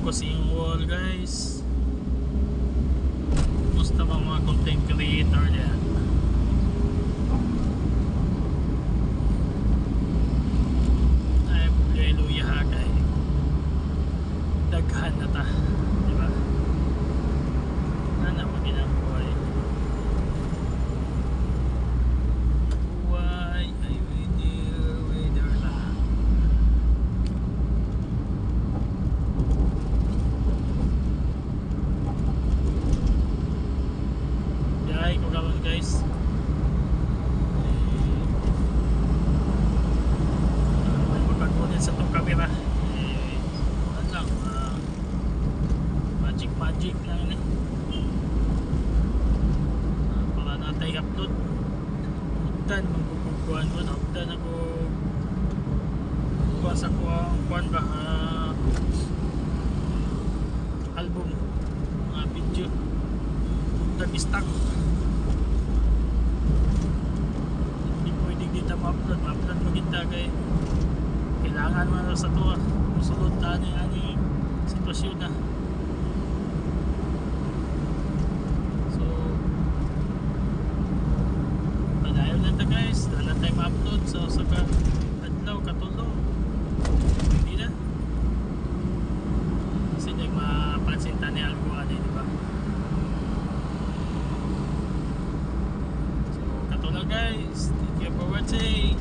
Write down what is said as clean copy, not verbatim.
ko sa wall guys. Musta ba mga content creator dyan? Ay hallelujah ha kay daghan na ta, diba? Ano mo ginabuhay? Buhay ay winner lang. Biyahe ko karon guys. May magkakunin sa itong camera. Ano lang, magic lang yun eh. Para natay upload. Hugdan, magbubukuhan ko. Hugdan ako kuha sa kuhan ba album, mga video. Hugdan stock. Hindi pwedeng dito ma-upload. Ma-upload mo kita kay kailangan mo sa tuwa. Musulod na ani sitwasyon na. So padayon na ta guys. Wala tayong ma-upload. So saka adlaw katulong hindi na kasi hindi mapansin ta ni algo ani, diba? So katulong guys, thank you for watching.